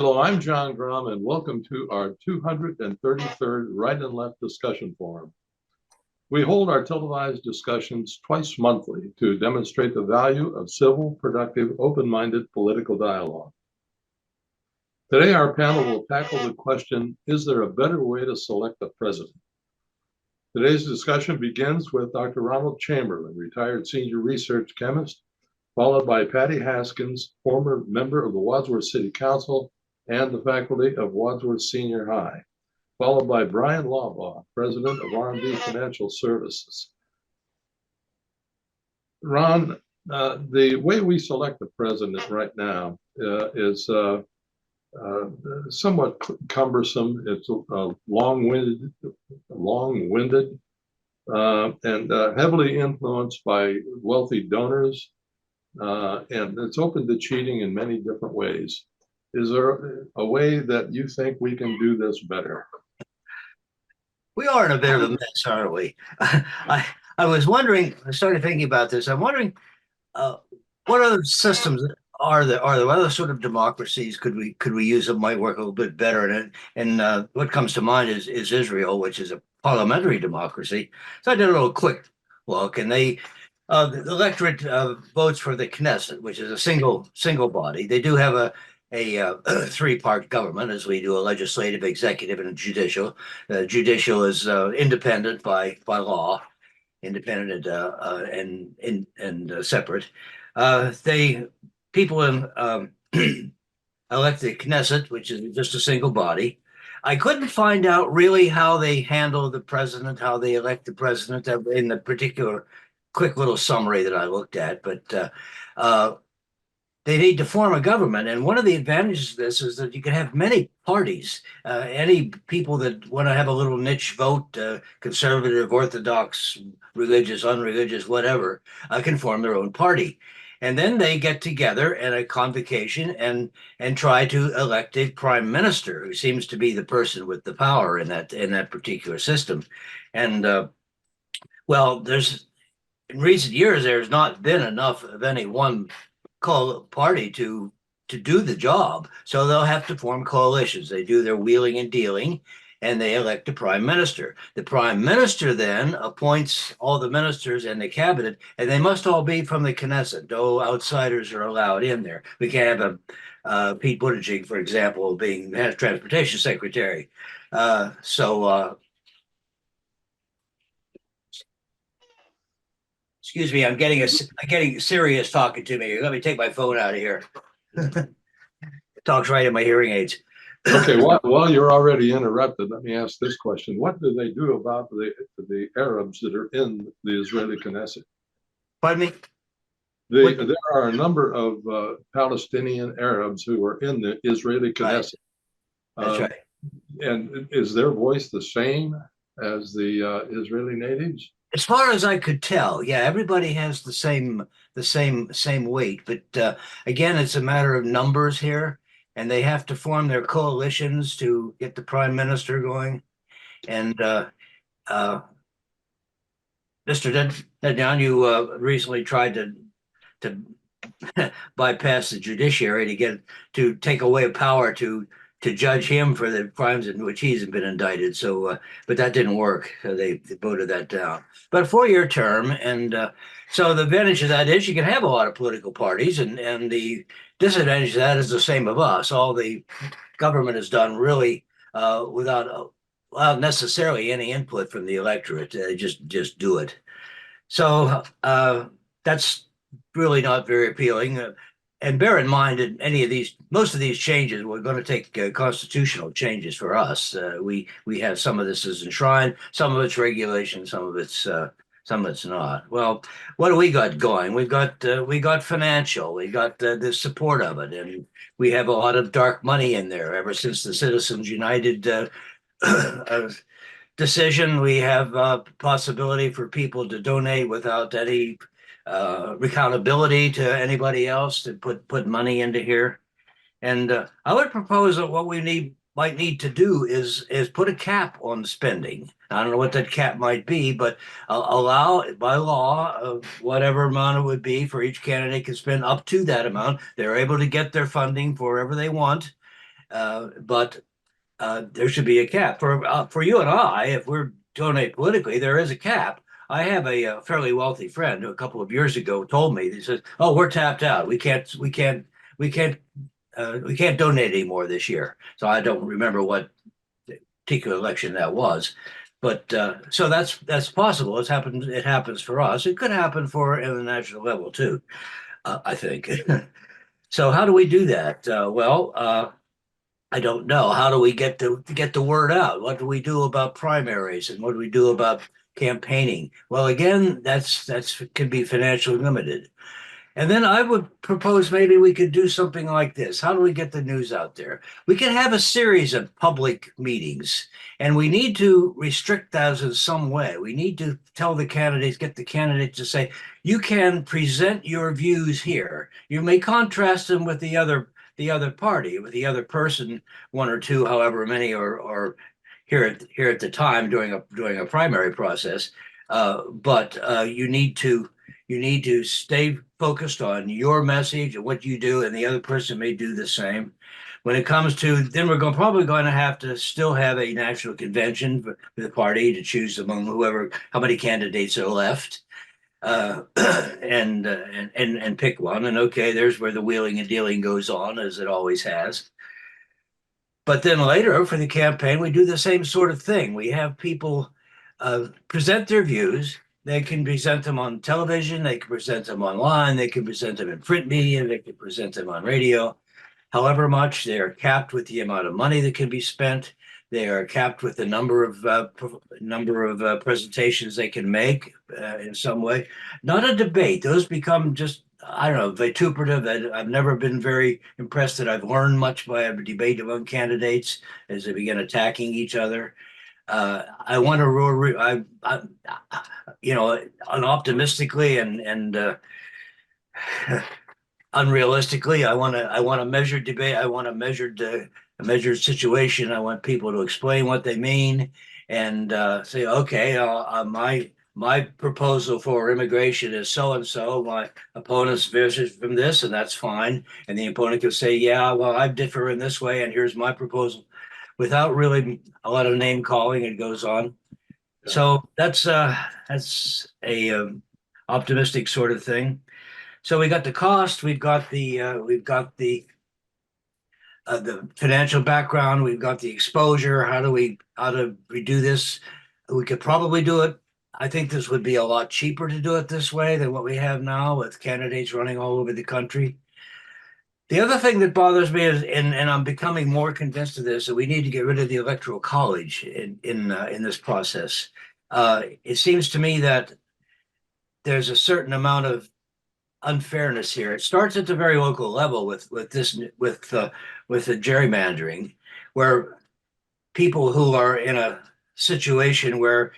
Hello, I'm John Grom, and welcome to our 233rd Right and Left Discussion Forum. We hold our televised discussions twice monthly to demonstrate the value of civil, productive, open-minded political dialogue. Today, our panel will tackle the question, is there a better way to select a president? Today's discussion begins with Dr. Ronald Chamberlin, retired senior research chemist, followed by Patty Haskins, former member of the Wadsworth City Council and the faculty of Wadsworth Senior High, followed by Bryan Laubaugh, president of R&D Financial Services. Ron, the way we select the president right now is somewhat cumbersome. It's long-winded, and heavily influenced by wealthy donors, and it's open to cheating in many different ways. Is there a way that you think we can do this better? We are in a bit of a mess, aren't we? I was wondering, I started thinking about this. I'm wondering what other systems are there? What other sort of democracies could we use that might work a little bit better? And what comes to mind is Israel, which is a parliamentary democracy. So I did a little quick look, and the electorate votes for the Knesset, which is a single body. They do have a three-part government, as we do: a legislative, executive, and a judicial. Judicial is independent by law, independent and separate. People elect the Knesset, which is just a single body. I couldn't find out really how they handle the president, how they elect the president in the particular quick little summary that I looked at, but they need to form a government. And one of the advantages of this is that you can have many parties. Any people that want to have a little niche vote, conservative, orthodox, religious, unreligious, whatever, can form their own party. And then they get together at a convocation and try to elect a prime minister who seems to be the person with the power in that particular system. And well, in recent years, there's not been enough of any one party to do the job, so they'll have to form coalitions. They do their wheeling and dealing, and they elect a prime minister. The prime minister then appoints all the ministers and the cabinet, and they must all be from the Knesset. No outsiders are allowed in there. We can't have a Pete Buttigieg, for example, being transportation secretary. Excuse me, I'm getting serious talking to me. Let me take my phone out of here. It talks right in my hearing aids. Okay, while you're already interrupted, let me ask this question. What do they do about the Arabs that are in the Israeli Knesset? Pardon me? There are a number of Palestinian Arabs who are in the Israeli Knesset. Right. That's right. And is their voice the same as the Israeli natives? As far as I could tell, yeah, everybody has the same weight. But again, it's a matter of numbers here, and they have to form their coalitions to get the prime minister going. And Mr. Netanyahu, you recently tried to bypass the judiciary to take away power to judge him for the crimes in which he's been indicted. So, but that didn't work. They voted that down. But a 4-year term, and so the advantage of that is you can have a lot of political parties, and the disadvantage of that is the same of us. All the government is done really without necessarily any input from the electorate. They just do it. So that's really not very appealing. And bear in mind that most of these changes, we're going to take constitutional changes for us. We have some of this is enshrined, some of it's regulation, some of it's not. Well, what do we got going? We got financial, we got the support of it, and we have a lot of dark money in there. Ever since the Citizens United decision, we have possibility for people to donate without any accountability to anybody else, to put money into here. And I would propose that what we might need to do is put a cap on spending. I don't know what that cap might be, but allow by law whatever amount it would be for each candidate can spend up to that amount. They're able to get their funding for wherever they want. But there should be a cap for you and I. If we're donate politically, there is a cap. I have a fairly wealthy friend who a couple of years ago told me, he says, "Oh, we're tapped out. We can't donate anymore this year." So I don't remember what particular election that was, but so that's possible. It's happened. It happens for us. It could happen for at the national level too. I think. So how do we do that? I don't know. How do we get the word out? What do we do about primaries, and what do we do about campaigning? Well, again, that's can be financially limited. And then I would propose maybe we could do something like this. How do we get the news out there? We could have a series of public meetings, and we need to restrict those in some way. We need to tell the candidates, get the candidates to say, you can present your views here. You may contrast them with the other party, with the other person, one or two, however many, or here at the time during a primary process. But you need to stay focused on your message and what you do, and the other person may do the same. When it comes to, then we're probably going to have to still have a national convention for the party to choose among how many candidates are left, and pick one. And okay, there's where the wheeling and dealing goes on, as it always has. But then later for the campaign, we do the same sort of thing. We have people present their views. They can present them on television, they can present them online, they can present them in print media, they can present them on radio. However much, they are capped with the amount of money that can be spent. They are capped with the number of presentations they can make in some way. Not a debate. Those become just, I don't know, vituperative. I've never been very impressed that I've learned much by a debate among candidates as they begin attacking each other. I want to, unoptimistically and unrealistically, I want a measured debate. I want a measured situation. I want people to explain what they mean and say, okay, my proposal for immigration is so and so. My opponent's versus from this, and that's fine. And the opponent can say, yeah, well, I differ in this way, and here's my proposal, without really a lot of name calling. It goes on. So that's a optimistic sort of thing. So we got the cost, we've got the financial background, we've got the exposure. How do we do this? We could probably do it. I think this would be a lot cheaper to do it this way than what we have now with candidates running all over the country. The other thing that bothers me is, and I'm becoming more convinced of this, that we need to get rid of the Electoral College in this process. It seems to me that there's a certain amount of unfairness here. It starts at the very local level with the gerrymandering, where people who are in a situation where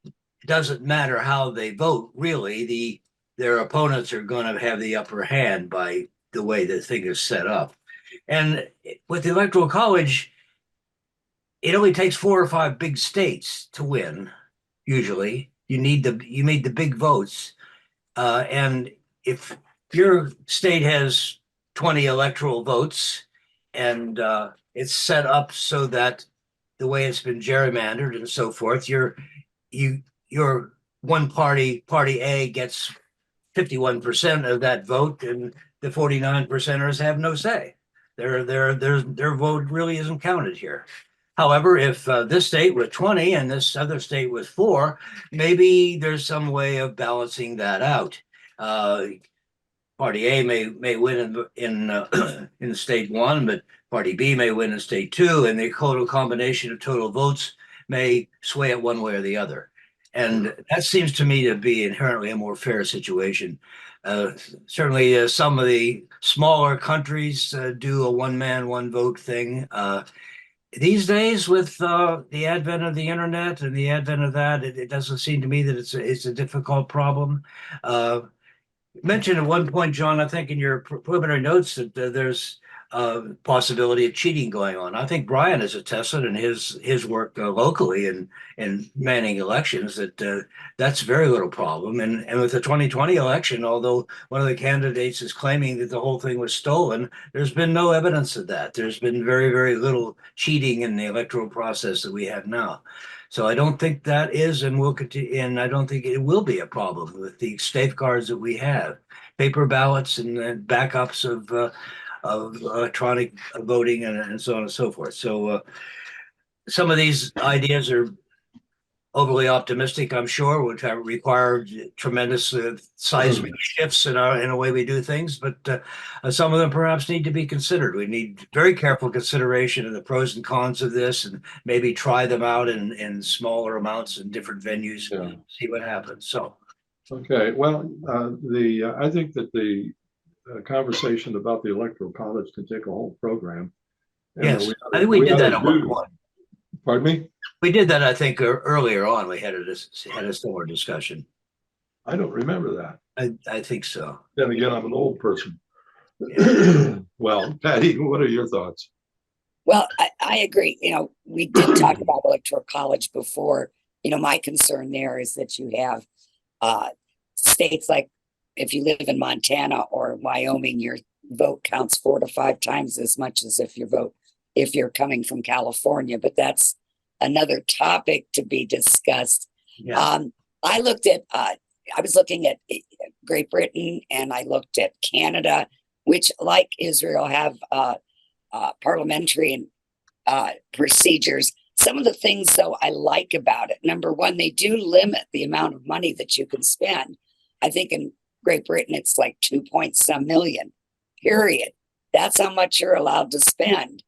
it doesn't matter how they vote, really, their opponents are going to have the upper hand by the way the thing is set up. And with the Electoral College, it only takes 4 or 5 big states to win. Usually, you need the big votes, and if your state has 20 electoral votes, and it's set up so that the way it's been gerrymandered and so forth, your one party A gets 51% of that vote, and the 49%ers have no say. Their vote really isn't counted here. However, if this state with 20 and this other state with 4, maybe there's some way of balancing that out. Party A may win in state 1, but Party B may win in state 2, and the total combination of total votes may sway it one way or the other. And that seems to me to be inherently a more fair situation. Certainly, some of the smaller countries do a one-man, one-vote thing. These days, with the advent of the internet and the advent of that, it doesn't seem to me that it's a difficult problem. You mentioned at one point, John, I think in your preliminary notes that there's possibility of cheating going on. I think Bryan has attested in his work locally in manning elections that that's very little problem. And with the 2020 election, although one of the candidates is claiming that the whole thing was stolen, there's been no evidence of that. There's been very, very little cheating in the electoral process that we have now. So I don't think that is and will continue, and I don't think it will be a problem with the safeguards that we have, paper ballots and backups of electronic voting and so on and so forth. So some of these ideas are overly optimistic, I'm sure, would have required tremendous seismic shifts in a way we do things, but some of them perhaps need to be considered. We need very careful consideration of the pros and cons of this, and maybe try them out in smaller amounts in different venues, see what happens. So, okay, well, I think that the conversation about the Electoral College can take a whole program. And yes, I think we did that at one point. Pardon me? We did that, I think, earlier on. We had a similar discussion. I don't remember that. I think so. Then again, I'm an old person. Yeah. Well, Patty, what are your thoughts? Well, I agree. We did talk about Electoral College before. My concern there is that you have states like, if you live in Montana or Wyoming, your vote counts 4 to 5 times as much as if you're coming from California. But that's another topic to be discussed. Yeah. I was looking at Great Britain, and I looked at Canada, which, like Israel, have parliamentary procedures. Some of the things, though, I like about it. Number one, they do limit the amount of money that you can spend. I think in Great Britain, it's like 2 point some million, period. That's how much you're allowed to spend.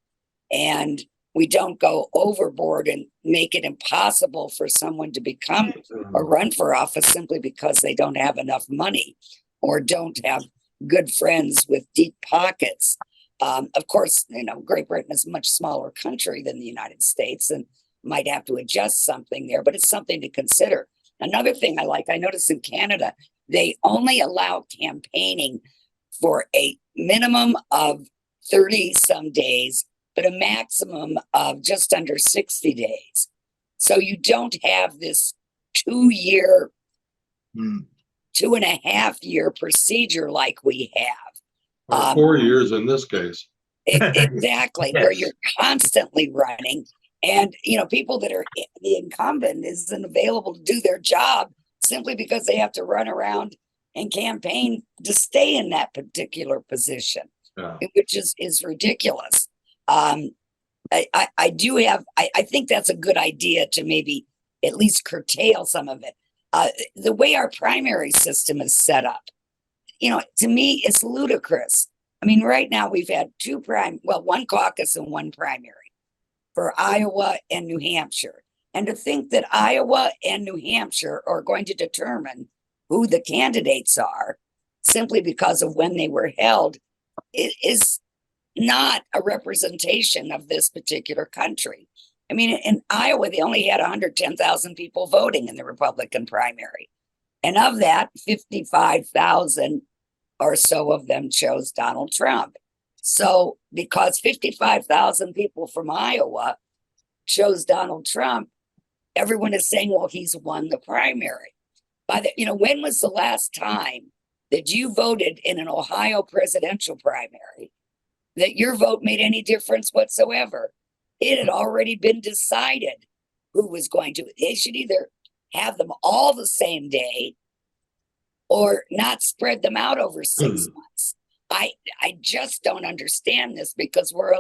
And we don't go overboard and make it impossible for someone to become or run for office simply because they don't have enough money or don't have good friends with deep pockets. Of course, Great Britain is a much smaller country than the United States and might have to adjust something there, but it's something to consider. Another thing I noticed in Canada, they only allow campaigning for a minimum of 30 some days, but a maximum of just under 60 days. So you don't have this 2-year, 2.5-year procedure like we have. 4 years in this case. Exactly, Yes. where you're constantly running. And, people that are the incumbent isn't available to do their job simply because they have to run around and campaign to stay in that particular position, which is ridiculous. I think that's a good idea to maybe at least curtail some of it. The way our primary system is set up, to me, it's ludicrous. I mean, right now we've had one caucus and one primary for Iowa and New Hampshire. And to think that Iowa and New Hampshire are going to determine who the candidates are simply because of when they were held is not a representation of this particular country. I mean, in Iowa, they only had 110,000 people voting in the Republican primary. And of that, 55,000 or so of them chose Donald Trump. So because 55,000 people from Iowa chose Donald Trump, everyone is saying, well, he's won the primary. When was the last time that you voted in an Ohio presidential primary that your vote made any difference whatsoever? It had already been decided who was going to. They should either have them all the same day or not spread them out over 6 months. I just don't understand this, because we're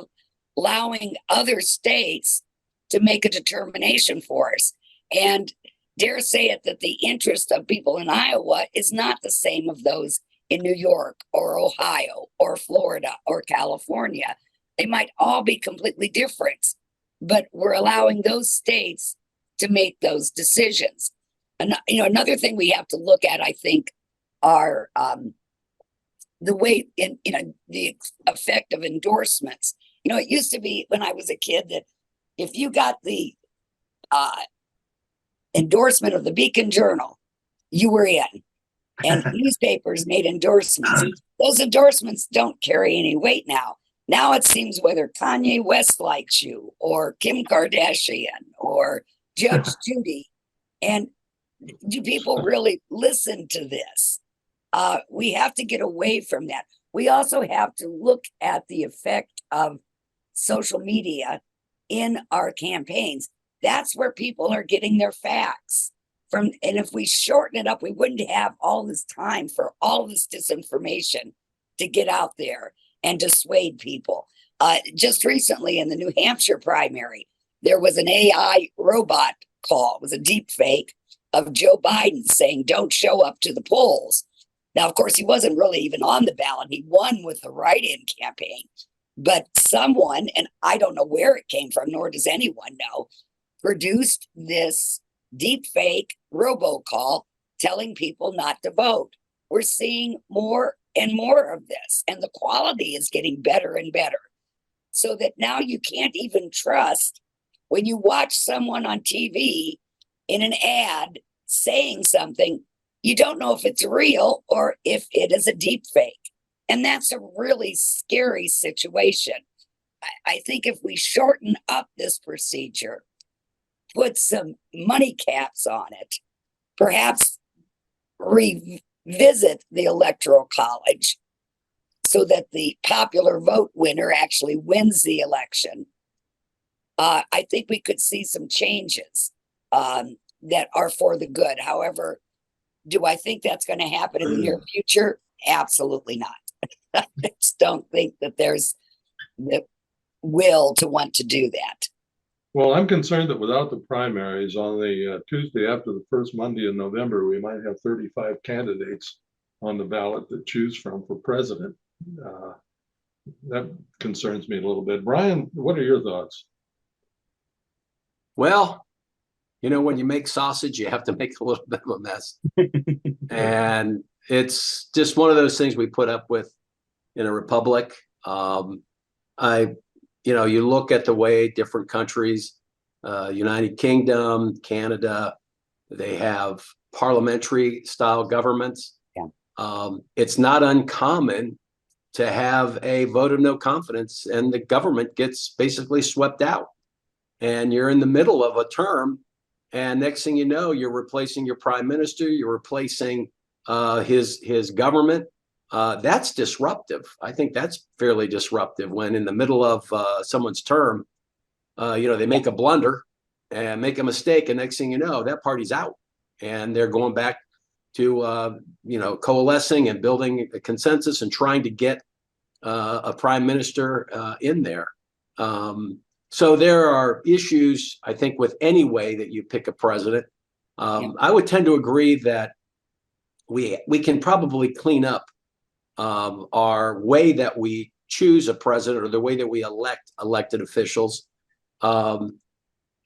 allowing other states to make a determination for us. And dare say it that the interest of people in Iowa is not the same of those in New York or Ohio or Florida or California. They might all be completely different, but we're allowing those states to make those decisions. And another thing we have to look at, I think, are the way the effect of endorsements. It used to be when I was a kid that if you got the endorsement of the Beacon Journal, you were in. And newspapers made endorsements. Those endorsements don't carry any weight now. Now it seems whether Kanye West likes you or Kim Kardashian or Judge Judy, and do people really listen to this? We have to get away from that. We also have to look at the effect of social media in our campaigns. That's where people are getting their facts from. And if we shorten it up, we wouldn't have all this time for all this disinformation to get out there and dissuade people. Just recently in the New Hampshire primary, there was an AI robot call. It was a deep fake of Joe Biden saying, don't show up to the polls. Now, of course, he wasn't really even on the ballot. He won with the write-in campaign. But someone, and I don't know where it came from, nor does anyone know, produced this deep fake robocall telling people not to vote. We're seeing more and more of this, and the quality is getting better and better. So that now you can't even trust when you watch someone on TV in an ad saying something, you don't know if it's real or if it is a deep fake. And that's a really scary situation. I think if we shorten up this procedure, put some money caps on it, perhaps revisit the Electoral College so that the popular vote winner actually wins the election, I think we could see some changes that are for the good. However, do I think that's going to happen in the near future? Absolutely not. I just don't think that there's the will to want to do that. Well, I'm concerned that without the primaries on the Tuesday after the first Monday in November, we might have 35 candidates on the ballot to choose from for president. That concerns me a little bit. Bryan, what are your thoughts? Well, you know, when you make sausage, you have to make a little bit of a mess. And it's just one of those things we put up with in a republic. You look at the way different countries, United Kingdom, Canada, they have parliamentary style governments. Yeah. It's not uncommon to have a vote of no confidence and the government gets basically swept out. And you're in the middle of a term, and next thing you know, you're replacing your prime minister, you're replacing his government. That's disruptive. I think that's fairly disruptive when in the middle of someone's term, they make a blunder and make a mistake, and next thing you know, that party's out, and they're going back to coalescing and building a consensus and trying to get a prime minister in there. So there are issues, I think, with any way that you pick a president. I would tend to agree that we can probably clean up our way that we choose a president or the way that we elect elected officials. I've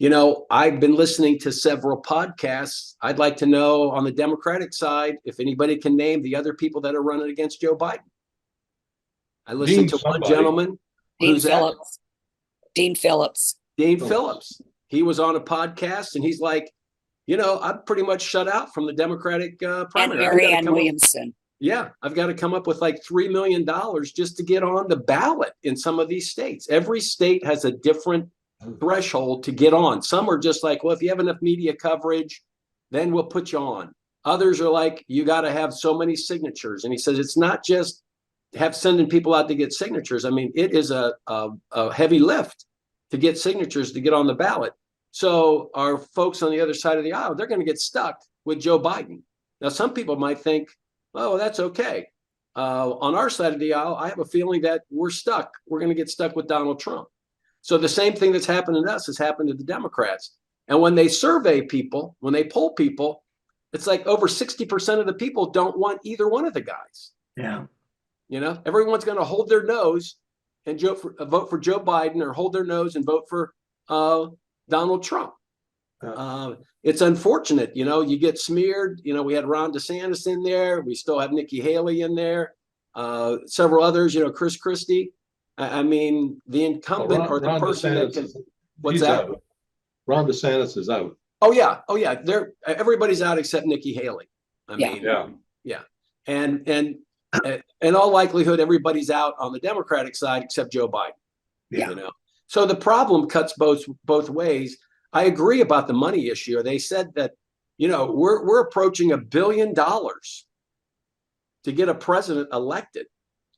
been listening to several podcasts. I'd like to know on the Democratic side if anybody can name the other people that are running against Joe Biden. I listened to one gentleman. Dean Phillips. Dean Phillips. He was on a podcast and he's like, I'm pretty much shut out from the Democratic primary. And Marianne Williamson. Yeah, I've got to come up with like $3 million just to get on the ballot in some of these states. Every state has a different threshold to get on. Some are just like, well, if you have enough media coverage, then we'll put you on. Others are like, you got to have so many signatures. And he says, it's not just sending people out to get signatures. I mean, it is a heavy lift to get signatures to get on the ballot. So our folks on the other side of the aisle, they're going to get stuck with Joe Biden. Now, some people might think, oh, that's okay. On our side of the aisle, I have a feeling that we're stuck. We're going to get stuck with Donald Trump. So the same thing that's happened to us has happened to the Democrats. And when they survey people, when they poll people, it's like over 60% of the people don't want either one of the guys. Yeah. Everyone's going to hold their nose and vote for Joe Biden, or hold their nose and vote for Donald Trump. It's unfortunate, you get smeared. We had Ron DeSantis in there. We still have Nikki Haley in there. Several others, Chris Christie. I mean, the incumbent or the Ron person DeSantis, that can. What's that? Out. Ron DeSantis is out. Oh yeah. Everybody's out except Nikki Haley. I mean, yeah. And In all likelihood, everybody's out on the Democratic side except Joe Biden. Yeah. You know, so the problem cuts both ways. I agree about the money issue. They said that, you know, we're approaching $1 billion to get a president elected.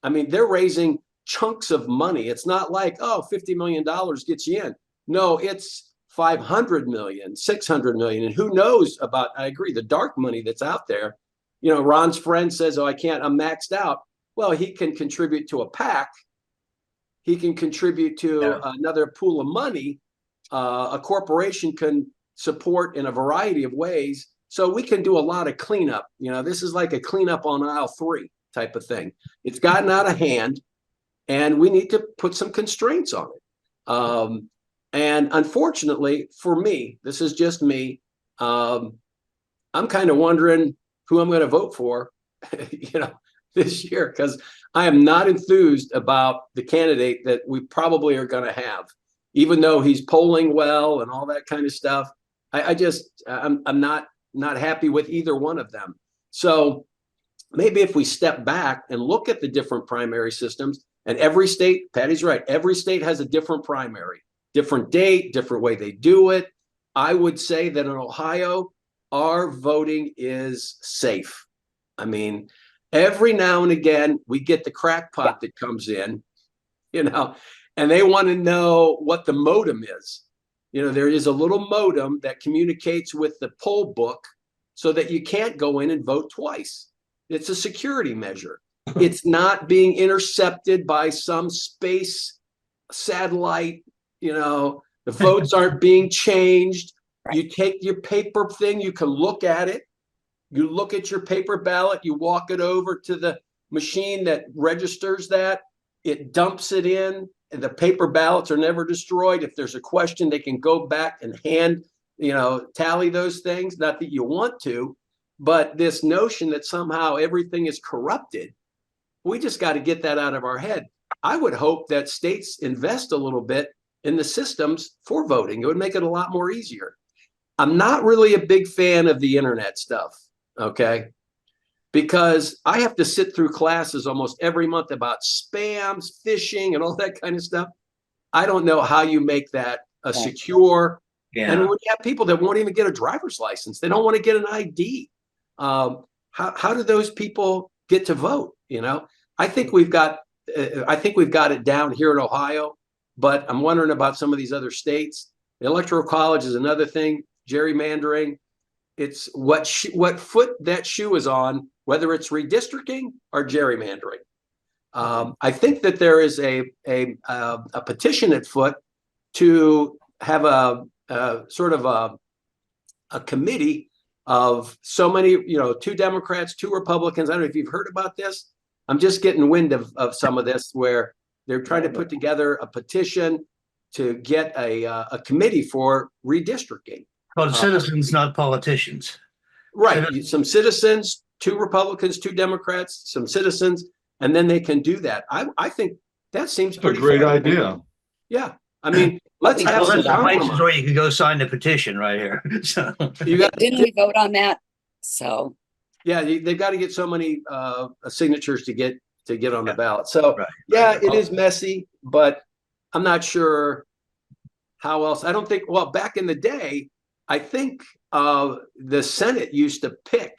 I mean, they're raising chunks of money. It's not like, oh, $50 million gets you in. No, it's 500 million, 600 million. And who knows about, I agree, the dark money that's out there. You know, Ron's friend says, oh, I'm maxed out. Well, he can contribute to a PAC. He can contribute to another pool of money. A corporation can support in a variety of ways. So we can do a lot of cleanup. You know, this is like a cleanup on aisle 3 type of thing. It's gotten out of hand, and we need to put some constraints on it. And unfortunately for me, this is just me, I'm kind of wondering who I'm going to vote for, you know, this year, because I am not enthused about the candidate that we probably are going to have, even though he's polling well and all that kind of stuff. I'm not happy with either one of them. So maybe if we step back and look at the different primary systems, and every state, Patty's right, every state has a different primary, different date, different way they do it. I would say that in Ohio, our voting is safe. I mean, every now and again, we get the crackpot that comes in, you know, and they want to know what the modem is. You know, there is a little modem that communicates with the poll book so that you can't go in and vote twice. It's a security measure. It's not being intercepted by some space satellite, you know, the votes aren't being changed. You take your paper thing, you can look at it. You look at your paper ballot, you walk it over to the machine that registers that. It dumps it in, and the paper ballots are never destroyed. If there's a question, they can go back and tally those things. Not that you want to, but this notion that somehow everything is corrupted, we just got to get that out of our head. I would hope that states invest a little bit in the systems for voting. It would make it a lot more easier. I'm not really a big fan of the internet stuff, okay? Because I have to sit through classes almost every month about spams, phishing, and all that kind of stuff. I don't know how you make that a secure. Yeah. And when you have people that won't even get a driver's license, they don't want to get an ID. How do those people get to vote? You know, I think we've got it down here in Ohio, but I'm wondering about some of these other states. The Electoral College is another thing. Gerrymandering. It's what foot that shoe is on, whether it's redistricting or gerrymandering. I think that there is a petition at foot to have a committee of so many, 2 Democrats, 2 Republicans. I don't know if you've heard about this. I'm just getting wind of some of this, where they're trying to put together a petition to get a committee for redistricting. Called citizens, not politicians. Right. Some citizens, 2 Republicans, 2 Democrats, some citizens, and then they can do that. I think that seems pretty a great fair. idea. Yeah. I mean, let's have some places where you can go sign the petition right here. So. Didn't we vote on that? So yeah, they've got to get so many signatures to get on the ballot. So it is messy, but I'm not sure how else. I don't think. Well, back in the day, I think the Senate used to pick.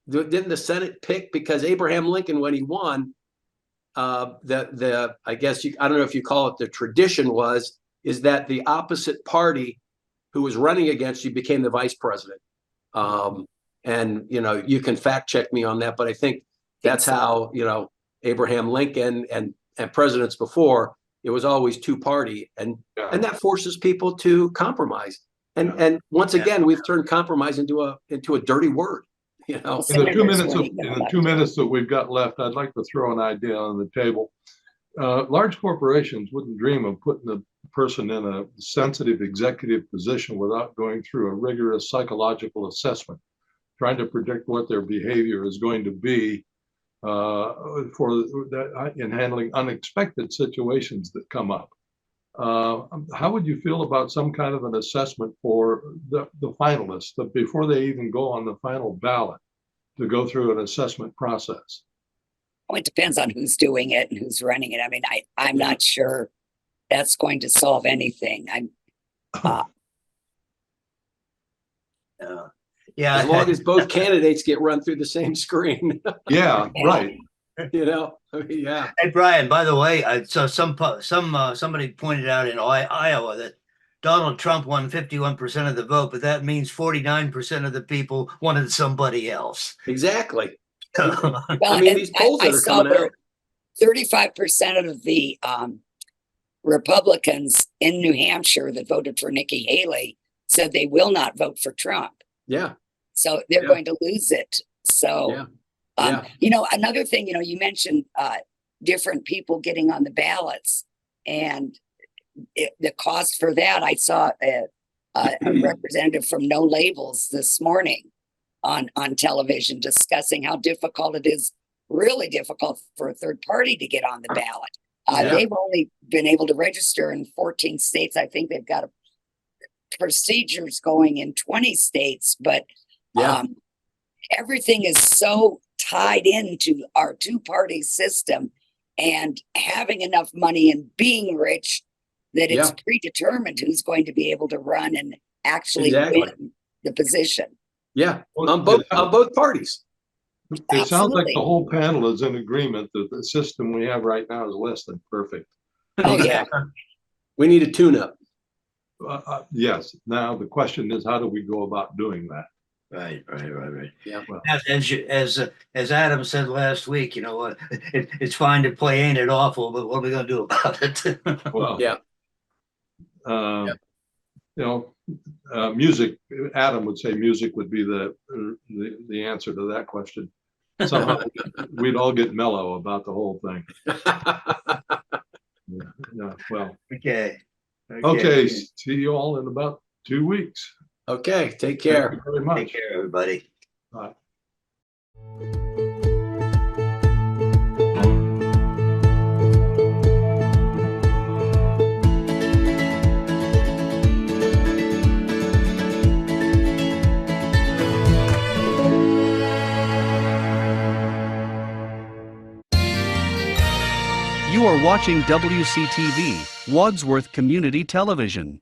Didn't the Senate pick, because Abraham Lincoln, when he won, I guess I don't know if you call it, the tradition is that the opposite party who was running against you became the vice president. And you can fact check me on that, but I think that's how Abraham Lincoln and presidents before, it was always 2-party, and that forces people to compromise. And once again, we've turned compromise into a dirty word. In the 2 minutes that we've got left, I'd like to throw an idea on the table. Large corporations wouldn't dream of putting a person in a sensitive executive position without going through a rigorous psychological assessment, trying to predict what their behavior is going to be in handling unexpected situations that come up. How would you feel about some kind of an assessment for the finalists, that before they even go on the final ballot, to go through an assessment process? Well, it depends on who's doing it and who's running it. I mean, I'm not sure that's going to solve anything. Yeah. As long as both candidates get run through the same screen, Yeah, right. you know, I mean, yeah. Hey, Brian, by the way, I saw somebody pointed out in Iowa that Donald Trump won 51% of the vote, but that means 49% of the people wanted somebody else. Exactly. Well, I mean, these polls that are coming out. 35% of the Republicans in New Hampshire that voted for Nikki Haley said they will not vote for Trump. Yeah. So they're going to lose it. So, you know, another thing, you know, you mentioned different people getting on the ballots and the cost for that. I saw a representative from No Labels this morning on television discussing how difficult it is, really difficult for a third party to get on the ballot. They've only been able to register in 14 states. I think they've got procedures going in 20 states, but everything is so tied into our two-party system and having enough money and being rich that it's predetermined who's going to be able to run and actually win the position. Yeah, on both parties. It sounds like the whole panel is in agreement that the system we have right now is less than perfect. Oh yeah. We need a tune-up. Yes. Now the question is, how do we go about doing that? Right. Yeah. Well, As Adam said last week, you know what? It's fine to play "Ain't It Awful," but what are we gonna do about it? well, Yeah. You know, music. Adam would say music would be the answer to that question. Somehow we'd all get mellow about the whole thing. Yeah. Well. Okay. See you all in about 2 weeks. Okay. Take care. Thank you very much. Take care, everybody. Bye. You are watching WCTV, Wadsworth Community Television.